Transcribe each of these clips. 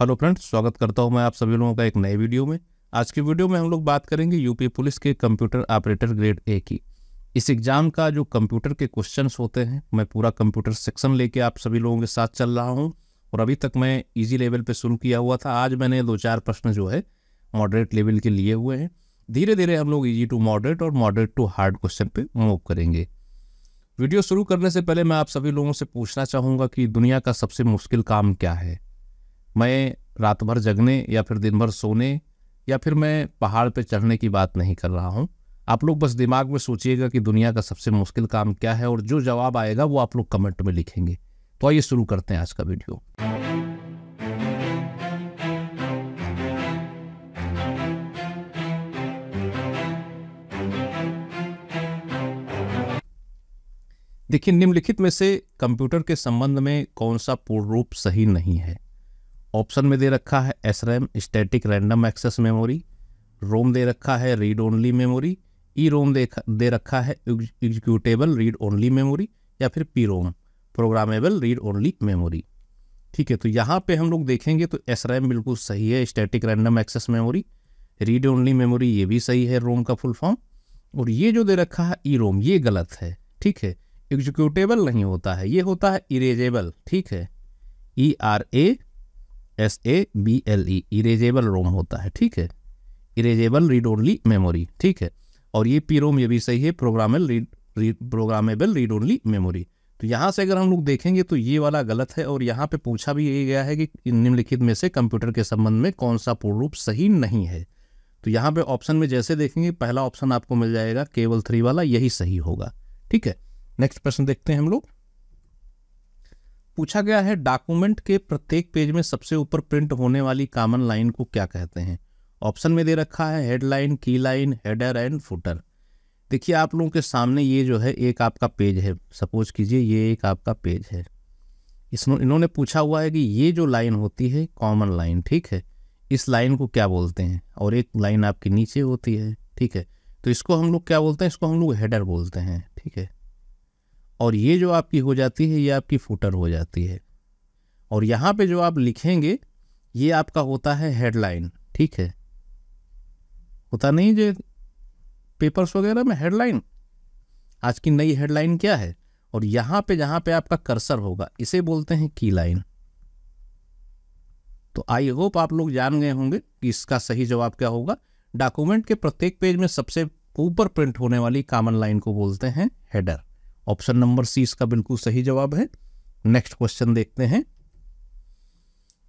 Hello friends, स्वागत करता हूं मैं आप सभी लोगों का एक नए वीडियो में। आज के वीडियो में हम लोग बात करेंगे यूपी पुलिस के कंप्यूटर ऑपरेटर ग्रेड ए की। इस एग्जाम का जो कंप्यूटर के क्वेश्चंस होते हैं, मैं पूरा कंप्यूटर सेक्शन लेके आप सभी लोगों के साथ चल रहा हूं। और अभी तक मैं इजी लेवल पे शुरू किया हुआ था। आज मैंने 2-4 प्रश्न जो है मॉडरेट लेवल के लिए हुए हैं। धीरे धीरे हम लोग इजी टू मॉडरेट और मॉडरेट टू हार्ड क्वेश्चन पे मूव करेंगे। वीडियो शुरू करने से पहले मैं आप सभी लोगों से पूछना चाहूँगा कि दुनिया का सबसे मुश्किल काम क्या है। मैं रात भर जगने या फिर दिन भर सोने या फिर मैं पहाड़ पे चढ़ने की बात नहीं कर रहा हूँ। आप लोग बस दिमाग में सोचिएगा कि दुनिया का सबसे मुश्किल काम क्या है, और जो जवाब आएगा वो आप लोग कमेंट में लिखेंगे। तो आइए शुरू करते हैं आज का वीडियो। देखिए, निम्नलिखित में से कंप्यूटर के संबंध में कौन सा पूर्ण रूप सही नहीं है। ऑप्शन में दे रखा है SRAM static random access memory, ROM दे रखा है रीड ओनली मेमोरी, रोम दे रखा है एग्जीक्यूटेबल रीड ओनली मेमोरी, या फिर PROM programmable read only memory. ठीक है, तो यहाँ पे हम लोग देखेंगे तो SRAM बिल्कुल सही है, static random access memory. Read only memory ये भी सही है, रोम का फुल फॉर्म। और ये जो दे रखा है रोम, ये गलत है। ठीक है, एग्जीक्यूटेबल नहीं होता है, ये होता है इरेजेबल। ठीक है, ERASABLE इरेजेबल रोम होता है। ठीक है, इरेजेबल रीड ओनली मेमोरी। ठीक है, और ये PROM ये भी सही है, प्रोग्रामेबल रीड ओनली मेमोरी। तो यहाँ से अगर हम लोग देखेंगे तो ये वाला गलत है। और यहाँ पे पूछा भी ये गया है कि निम्नलिखित में से कंप्यूटर के संबंध में कौन सा पूर्ण रूप सही नहीं है। तो यहाँ पे ऑप्शन में जैसे देखेंगे, पहला ऑप्शन आपको मिल जाएगा केवल 3 वाला, यही सही होगा। ठीक है, नेक्स्ट प्रश्न देखते हैं हम लोग। पूछा गया है डॉक्यूमेंट के प्रत्येक पेज में सबसे ऊपर प्रिंट होने वाली कॉमन लाइन को क्या कहते हैं। ऑप्शन में दे रखा है हेडलाइन, की लाइन, हेडर एंड फुटर। देखिए, आप लोगों के सामने ये जो है एक आपका पेज है। सपोज कीजिए ये एक आपका पेज है। इन्होंने पूछा हुआ है कि ये जो लाइन होती है कॉमन लाइन, ठीक है, इस लाइन को क्या बोलते हैं। और एक लाइन आपकी नीचे होती है। ठीक है, तो इसको हम लोग क्या बोलते हैं, इसको हम लोग हेडर बोलते हैं। ठीक है, और ये जो आपकी हो जाती है ये आपकी फुटर हो जाती है। और यहाँ पे जो आप लिखेंगे ये आपका होता है हेडलाइन। ठीक है, होता नहीं जो पेपर्स वगैरह में हेडलाइन, आज की नई हेडलाइन क्या है। और यहाँ पे जहाँ पे आपका कर्सर होगा इसे बोलते हैं की लाइन। तो आई होप आप लोग जान गए होंगे कि इसका सही जवाब क्या होगा। डॉक्यूमेंट के प्रत्येक पेज में सबसे ऊपर प्रिंट होने वाली कॉमन लाइन को बोलते हैं हेडर। ऑप्शन नंबर सी इसका बिल्कुल सही जवाब है। नेक्स्ट क्वेश्चन देखते हैं।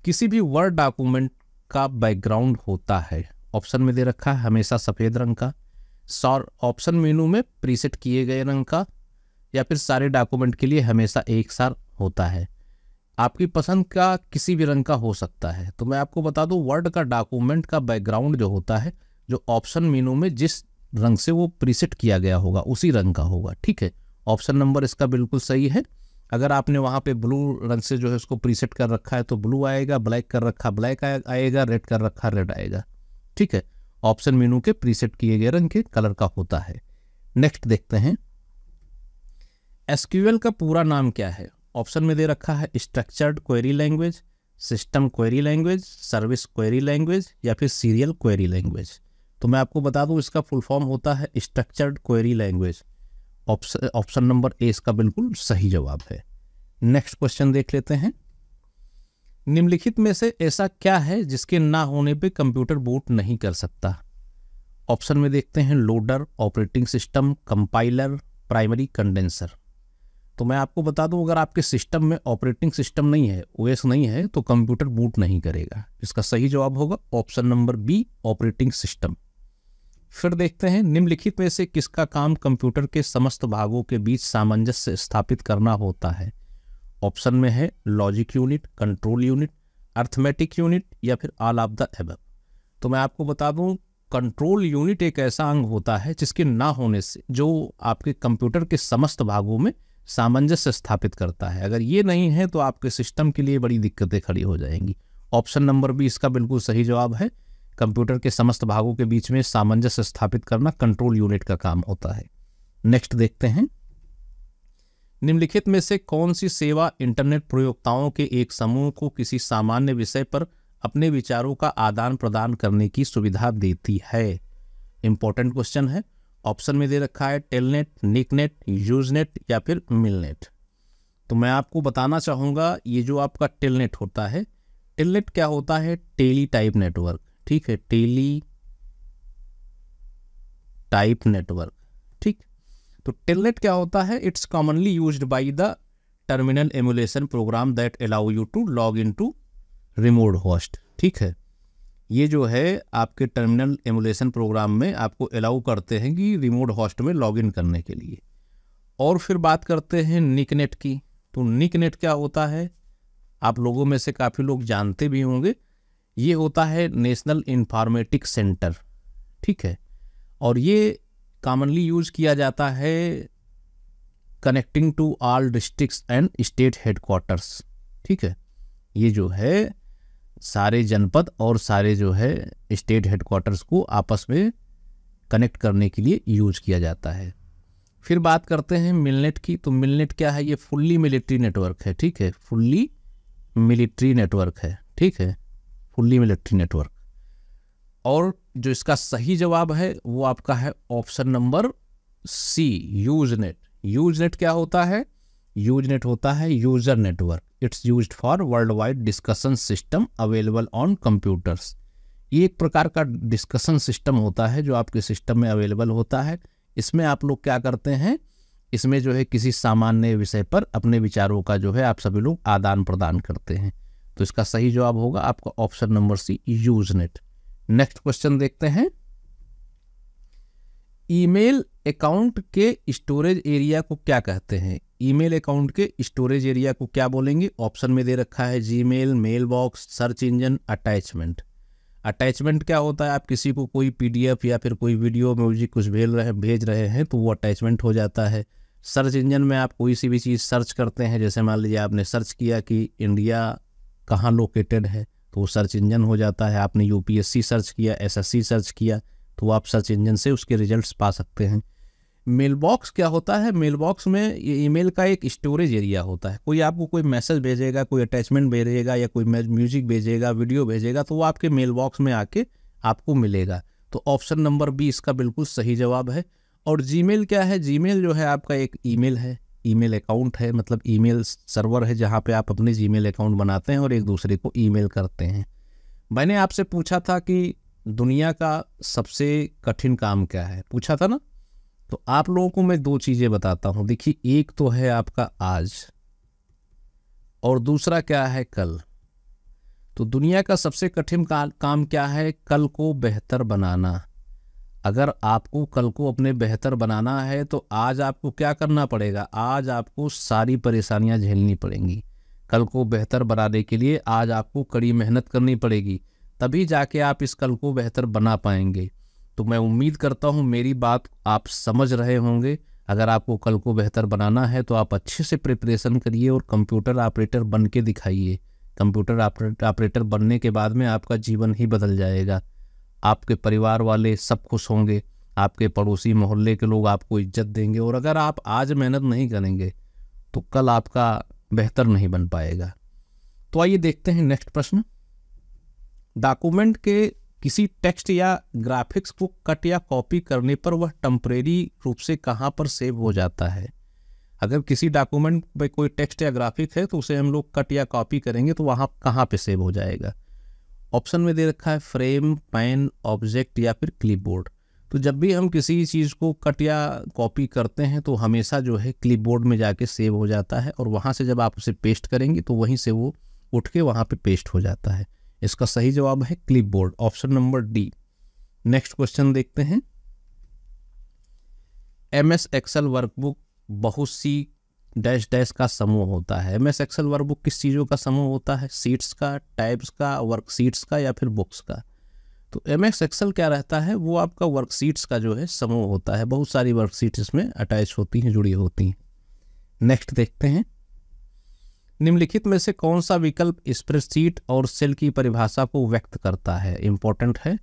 किसी भी वर्ड डॉक्यूमेंट का बैकग्राउंड होता है। ऑप्शन में दे रखा है हमेशा सफेद रंग का, ऑप्शन मेनू में प्रीसेट किए गए रंग का, या फिर सारे डॉक्यूमेंट के लिए हमेशा एक सार होता है। आपकी पसंद का किसी भी रंग का हो सकता है। तो मैं आपको बता दूं, वर्ड का डॉक्यूमेंट का बैकग्राउंड जो होता है, जो ऑप्शन मेनू में जिस रंग से वो प्रीसेट किया गया होगा उसी रंग का होगा। ठीक है, ऑप्शन नंबर इसका बिल्कुल सही है। अगर आपने वहाँ पे ब्लू रंग से जो है उसको प्रीसेट कर रखा है तो ब्लू आएगा, ब्लैक कर रखा ब्लैक आएगा, रेड कर रखा रेड आएगा। ठीक है, ऑप्शन मेनू के प्रीसेट किए गए रंग के कलर का होता है। नेक्स्ट देखते हैं, SQL का पूरा नाम क्या है। ऑप्शन में दे रखा है structured query language, system query language, service query language, या फिर सीरियल क्वेरी लैंग्वेज। तो मैं आपको बता दूं इसका फुल फॉर्म होता है structured query language. Option number A इसका बिल्कुल सही जवाब है। नेक्स्ट क्वेश्चन देख लेते हैं। निम्नलिखित में से ऐसा क्या है जिसके ना होने पे कंप्यूटर बूट नहीं कर सकता। ऑप्शन में देखते हैं loader, operating system, compiler, primary condenser. तो मैं आपको बता दूं, अगर आपके सिस्टम में ऑपरेटिंग सिस्टम नहीं है, OS नहीं है, तो कंप्यूटर बूट नहीं करेगा। इसका सही जवाब होगा option number B, operating system. फिर देखते हैं, निम्नलिखित में से किसका काम कंप्यूटर के समस्त भागों के बीच सामंजस्य स्थापित करना होता है। ऑप्शन में है logic unit, control unit, arithmetic unit, या फिर ऑल ऑफ द अबव। तो मैं आपको बता दूं, कंट्रोल यूनिट एक ऐसा अंग होता है जिसके ना होने से जो आपके कंप्यूटर के समस्त भागों में सामंजस्य स्थापित करता है। अगर ये नहीं है तो आपके सिस्टम के लिए बड़ी दिक्कतें खड़ी हो जाएंगी। ऑप्शन नंबर बी इसका बिल्कुल सही जवाब है। कंप्यूटर के समस्त भागों के बीच में सामंजस्य स्थापित करना कंट्रोल यूनिट का काम होता है। नेक्स्ट देखते हैं, निम्नलिखित में से कौन सी सेवा इंटरनेट प्रयोक्ताओं के एक समूह को किसी सामान्य विषय पर अपने विचारों का आदान प्रदान करने की सुविधा देती है? इंपॉर्टेंट क्वेश्चन है। ऑप्शन में दे रखा है टेलनेट, निकनेट, यूजनेट या फिर मिलनेट। तो मैं आपको बताना चाहूँगा, ये जो आपका टेलनेट होता है, टेलनेट क्या होता है? Tele type network. ठीक है, टेली टाइप नेटवर्क। ठीक, तो टेलनेट क्या होता है? It's commonly used by the terminal emulation program that allow you to log in to remote host. ठीक है, ये जो है आपके टर्मिनल एमुलेशन प्रोग्राम में आपको अलाउ करते हैं कि रिमोट होस्ट में लॉगिन करने के लिए। और फिर बात करते हैं निकनेट की। तो निकनेट क्या होता है? आप लोगों में से काफ़ी लोग जानते भी होंगे। ये होता है नेशनल इंफॉर्मेटिक्स सेंटर। ठीक है, और ये कॉमनली यूज किया जाता है connecting to all districts and state headquarters. ठीक है, ये जो है सारे जनपद और सारे जो है स्टेट हेडक्वार्टर्स को आपस में कनेक्ट करने के लिए यूज किया जाता है। फिर बात करते हैं मिलनेट की। तो मिलनेट क्या है? ये फुल्ली मिलिट्री नेटवर्क है। ठीक है, फुल्ली मिलिट्री नेटवर्क है। ठीक है, फुल्ली मिलिट्री नेटवर्क। और जो इसका सही जवाब है वो आपका है option number C, Usenet. Usenet क्या होता है? यूजनेट होता है user network. It's used for world wide discussion system available on computers. ये एक प्रकार का डिस्कशन सिस्टम होता है जो आपके सिस्टम में अवेलेबल होता है। इसमें आप लोग क्या करते हैं? इसमें जो है किसी सामान्य विषय पर अपने विचारों का जो है आप सभी लोग आदान प्रदान करते हैं। तो इसका सही जवाब होगा आपका option number C, Usenet. Next question देखते हैं। ईमेल अकाउंट के स्टोरेज एरिया को क्या कहते हैं? ईमेल अकाउंट के स्टोरेज एरिया को क्या बोलेंगे? ऑप्शन में दे रखा है Gmail, mail box, search engine, attachment. Attachment क्या होता है? आप किसी को कोई पीडीएफ या फिर कोई वीडियो, म्यूजिक कुछ भेज रहे हैं तो वो अटैचमेंट हो जाता है। सर्च इंजन में आप कोई सी भी चीज़ सर्च करते हैं, जैसे मान लीजिए आपने सर्च किया कि इंडिया कहाँ लोकेटेड है तो वो सर्च इंजन हो जाता है। आपने यूपीएससी सर्च किया, एसएससी सर्च किया तो आप सर्च इंजन से उसके रिजल्ट्स पा सकते हैं। मेल बॉक्स क्या होता है? मेल बॉक्स में ये ईमेल का एक स्टोरेज एरिया होता है। कोई आपको कोई मैसेज भेजेगा, कोई अटैचमेंट भेजेगा या कोई म्यूजिक भेजेगा, वीडियो भेजेगा तो वो आपके मेल बॉक्स में आके आपको मिलेगा। तो ऑप्शन नंबर बी इसका बिल्कुल सही जवाब है। और जीमेल क्या है? जीमेल जो है आपका एक ईमेल है, ईमेल अकाउंट है, मतलब ईमेल सर्वर है जहाँ पे आप अपने जीमेल अकाउंट बनाते हैं और एक दूसरे को ईमेल करते हैं। मैंने आपसे पूछा था कि दुनिया का सबसे कठिन काम क्या है, पूछा था ना? तो आप लोगों को मैं दो चीज़ें बताता हूँ। देखिए, एक तो है आपका आज और दूसरा क्या है कल। तो दुनिया का सबसे कठिन काम क्या है? कल को बेहतर बनाना। अगर आपको कल को अपने बेहतर बनाना है तो आज आपको क्या करना पड़ेगा? आज आपको सारी परेशानियां झेलनी पड़ेंगी। कल को बेहतर बनाने के लिए आज आपको कड़ी मेहनत करनी पड़ेगी, तभी जाके आप इस कल को बेहतर बना पाएंगे। तो मैं उम्मीद करता हूँ मेरी बात आप समझ रहे होंगे। अगर आपको कल को बेहतर बनाना है तो आप अच्छे से प्रिपरेशन करिए और कंप्यूटर ऑपरेटर बन के दिखाइए। कंप्यूटर ऑपरेटर बनने के बाद में आपका जीवन ही बदल जाएगा। आपके परिवार वाले सब खुश होंगे, आपके पड़ोसी मोहल्ले के लोग आपको इज्जत देंगे। और अगर आप आज मेहनत नहीं करेंगे तो कल आपका बेहतर नहीं बन पाएगा। तो आइए देखते हैं नेक्स्ट प्रश्न। डॉक्यूमेंट के किसी टेक्स्ट या ग्राफिक्स को कट या कॉपी करने पर वह टेम्परेरी रूप से कहाँ पर सेव हो जाता है? अगर किसी डॉक्यूमेंट पे कोई टेक्स्ट या ग्राफिक है तो उसे हम लोग कट या कॉपी करेंगे तो वहाँ कहाँ पे सेव हो जाएगा? ऑप्शन में दे रखा है फ्रेम, पेन, ऑब्जेक्ट या फिर क्लिपबोर्ड। तो जब भी हम किसी चीज़ को कट या कॉपी करते हैं तो हमेशा जो है क्लिपबोर्ड में जाके सेव हो जाता है और वहाँ से जब आप उसे पेस्ट करेंगे तो वहीं से वो उठ के वहाँ पे पेस्ट हो जाता है। इसका सही जवाब है clipboard, option number D. Next question देखते हैं। MS एक्सेल वर्कबुक बहुत सी डैश डैश का समूह होता है। MS एक्सेल वर्कबुक किस चीज़ों का समूह होता है? सीट्स का, टाइप्स का, वर्कशीट्स का या फिर बुक्स का? तो MS एक्सेल क्या रहता है? वो आपका वर्कशीट्स का जो है समूह होता है। बहुत सारी वर्कशीट्स इसमें अटैच होती हैं, जुड़ी होती हैं। नेक्स्ट देखते हैं। निम्नलिखित में से कौन सा विकल्प स्प्रेडशीट और सेल की परिभाषा को व्यक्त करता है? इंपॉर्टेंट है।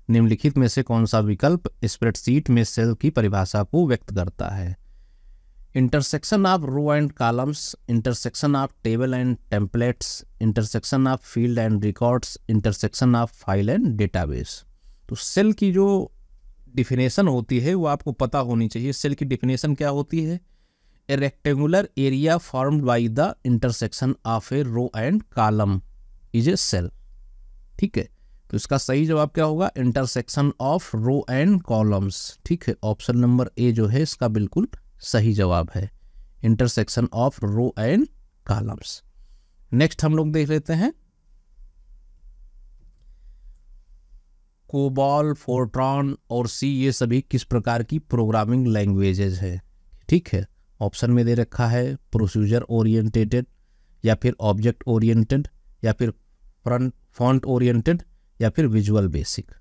निम्नलिखित में से कौन सा विकल्प स्प्रेडशीट में सेल की परिभाषा को व्यक्त करता है? Intersection of row and columns, intersection of table and templates, intersection of field and records, intersection of file and database. तो सेल की जो डिफिनेशन होती है वो आपको पता होनी चाहिए। सेल की डिफिनेशन क्या होती है? A rectangular area formed by the intersection of a row and column is a cell. ठीक है, तो इसका सही जवाब क्या होगा? Intersection of row and columns. ठीक है, ऑप्शन नंबर ए जो है इसका बिल्कुल सही जवाब है, intersection of row and columns. Next हम लोग देख लेते हैं कोबॉल, फोर्ट्रॉन और सी, ये सभी किस प्रकार की प्रोग्रामिंग लैंग्वेजेज है। ठीक है, ऑप्शन में दे रखा है प्रोसीजर ओरिएंटेड, या फिर ऑब्जेक्ट ओरिएंटेड, या फिर फॉन्ट ओरिएंटेड, या फिर विजुअल बेसिक।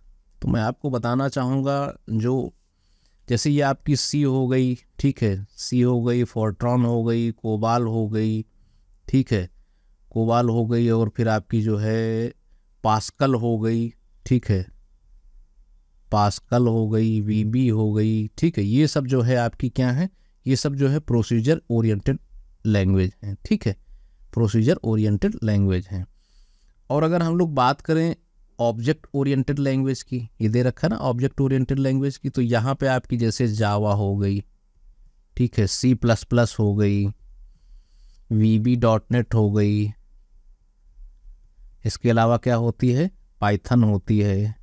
तो मैं आपको बताना चाहूँगा जो जैसे ये आपकी सी हो गई, ठीक है, सी हो गई, फोर्ट्रॉन हो गई, कोबाल हो गई, ठीक है, कोबाल हो गई, और फिर आपकी जो है पास्कल हो गई, ठीक है, पास्कल हो गई, वीबी हो गई। ठीक है, ये सब जो है आपकी क्या है? ये सब जो है प्रोसीजर ओरिएंटेड लैंग्वेज हैं। ठीक है, प्रोसीजर ओरिएंटेड लैंग्वेज हैं। और अगर हम लोग बात करें ऑब्जेक्ट ओरिएंटेड लैंग्वेज की, ये दे रखा है ना ऑब्जेक्ट ओरिएंटेड लैंग्वेज की, तो यहाँ पे आपकी जैसे जावा हो गई, ठीक है, C++ हो गई, VB.NET हो गई, इसके अलावा क्या होती है? पाइथन होती है।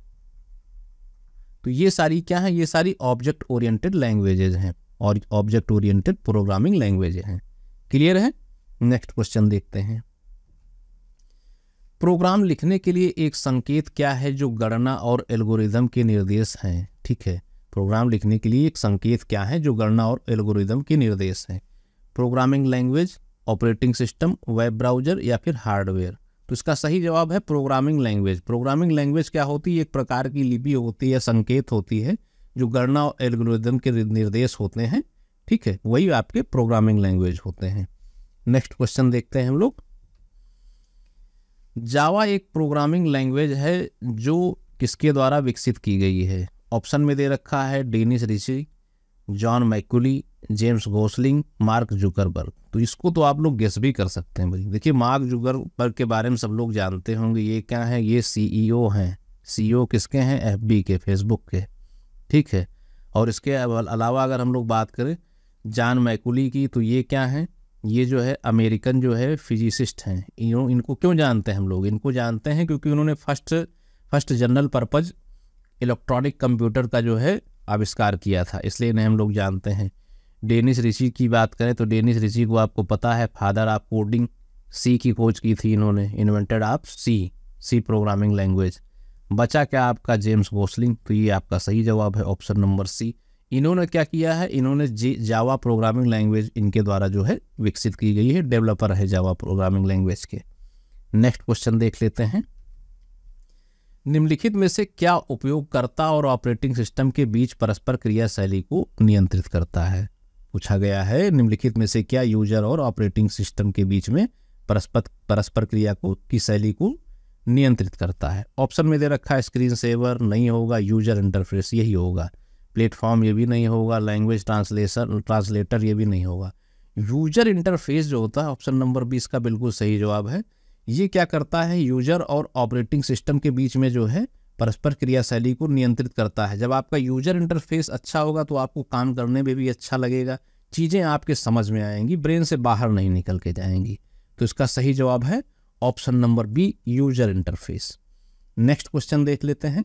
तो ये सारी क्या है? ये सारी ऑब्जेक्ट ओरिएंटेड लैंग्वेजेज हैं और ऑब्जेक्ट ओरिएंटेड प्रोग्रामिंग लैंग्वेजेज हैं। क्लियर है? नेक्स्ट क्वेश्चन देखते हैं। प्रोग्राम लिखने के लिए एक संकेत क्या है जो गणना और एल्गोरिदम के निर्देश हैं? ठीक है, प्रोग्राम लिखने के लिए एक संकेत क्या है जो गणना और एल्गोरिदम के निर्देश हैं? Programming language, operating system, web browser, या फिर हार्डवेयर। तो इसका सही जवाब है प्रोग्रामिंग लैंग्वेज। प्रोग्रामिंग लैंग्वेज क्या होती है? एक प्रकार की लिपि होती है, संकेत होती है जो गणना और एल्गोरिदम के निर्देश होते हैं। ठीक है, वही आपके प्रोग्रामिंग लैंग्वेज होते हैं। नेक्स्ट क्वेश्चन देखते हैं हम लोग। जावा एक प्रोग्रामिंग लैंग्वेज है जो किसके द्वारा विकसित की गई है? ऑप्शन में दे रखा है Dennis Ritchie, John McCauley, James Gosling, Mark Zuckerberg. तो इसको तो आप लोग गेस भी कर सकते हैं भाई। देखिए, मार्क जुकरबर्ग के बारे में सब लोग जानते होंगे। ये क्या है? ये सीईओ हैं। सीईओ किसके हैं? एफबी के, फेसबुक के। ठीक है, और इसके अलावा अगर हम लोग बात करें जॉन मैकुली की, तो ये क्या है? ये जो है अमेरिकन जो है फिजिसिस्ट हैं। इनको क्यों जानते हैं हम लोग? इनको जानते हैं क्योंकि उन्होंने first general purpose electronic computer का जो है आविष्कार किया था, इसलिए इन्हें हम लोग जानते हैं। डेनिस रिची की बात करें तो डेनिस रिची को आपको पता है फादर ऑफ कोडिंग, सी की खोज की थी इन्होंने, invented of C programming language. बचा क्या आपका? James Gosling. तो ये आपका सही जवाब है, ऑप्शन नंबर सी। इन्होंने क्या किया है? इन्होंने जावा प्रोग्रामिंग लैंग्वेज इनके द्वारा जो है विकसित की गई है, डेवलपर है जावा प्रोग्रामिंग लैंग्वेज के। नेक्स्ट क्वेश्चन देख लेते हैं। निम्नलिखित में से क्या उपयोगकर्ता और ऑपरेटिंग सिस्टम के बीच परस्पर क्रियाशैली को नियंत्रित करता है? पूछा गया है निम्नलिखित में से क्या यूजर और ऑपरेटिंग सिस्टम के बीच में परस्पर क्रिया की शैली को नियंत्रित करता है? ऑप्शन में दे रखा है स्क्रीन सेवर नहीं होगा, यूजर इंटरफेस यही होगा, प्लेटफॉर्म ये भी नहीं होगा, लैंग्वेज ट्रांसलेटर ये भी नहीं होगा। यूजर इंटरफेस जो होता है, ऑप्शन नंबर 20 का बिल्कुल सही जवाब है। ये क्या करता है? यूजर और ऑपरेटिंग सिस्टम के बीच में जो है परस्पर क्रियाशैली को नियंत्रित करता है। जब आपका यूजर इंटरफेस अच्छा होगा तो आपको काम करने में भी अच्छा लगेगा, चीज़ें आपके समझ में आएंगी, ब्रेन से बाहर नहीं निकल के जाएंगी। तो इसका सही जवाब है option number B, user interface. Next question देख लेते हैं।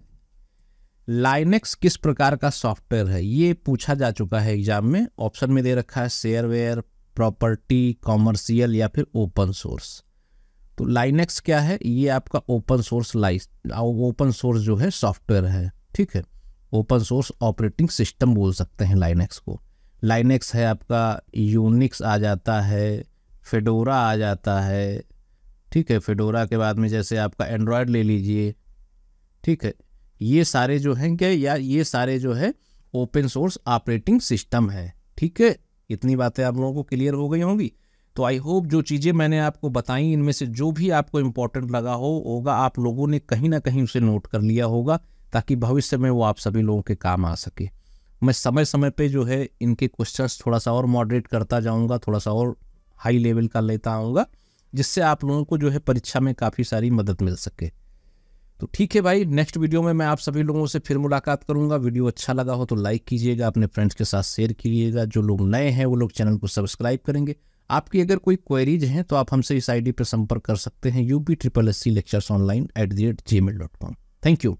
लाइनेक्स किस प्रकार का सॉफ्टवेयर है? ये पूछा जा चुका है एग्जाम में। ऑप्शन में दे रखा है शेयरवेयर, प्रॉपर्टी, कॉमर्शियल, या फिर ओपन सोर्स। तो लाइनेक्स क्या है? ये आपका ओपन सोर्स जो है सॉफ्टवेयर है। ठीक है, ओपन सोर्स ऑपरेटिंग सिस्टम बोल सकते हैं लाइनेक्स को। लाइनेक्स है आपका, यूनिक्स आ जाता है, फेडोरा आ जाता है। ठीक है, फेडोरा के बाद में जैसे आपका एंड्रॉयड ले लीजिए। ठीक है, ये सारे जो हैं क्या, या ये सारे जो है ओपन सोर्स ऑपरेटिंग सिस्टम है। ठीक है, इतनी बातें आप लोगों को क्लियर हो गई होंगी। तो आई होप जो चीज़ें मैंने आपको बताई इनमें से जो भी आपको इम्पोर्टेंट लगा होगा आप लोगों ने कहीं ना कहीं उसे नोट कर लिया होगा, ताकि भविष्य में वो आप सभी लोगों के काम आ सके। मैं समय समय पे जो है इनके क्वेश्चंस थोड़ा सा और मॉडरेट करता जाऊंगा, थोड़ा सा और हाई लेवल का लेता आऊँगा, जिससे आप लोगों को जो है परीक्षा में काफ़ी सारी मदद मिल सके। तो ठीक है भाई, नेक्स्ट वीडियो में मैं आप सभी लोगों से फिर मुलाकात करूंगा। वीडियो अच्छा लगा हो तो लाइक कीजिएगा, अपने फ्रेंड्स के साथ शेयर कीजिएगा। जो लोग नए हैं वो लोग चैनल को सब्सक्राइब करेंगे। आपकी अगर कोई क्वेरीज हैं तो आप हमसे इस आईडी पर संपर्क कर सकते हैं, UP SSC lectures online@gmail.com। Thank you.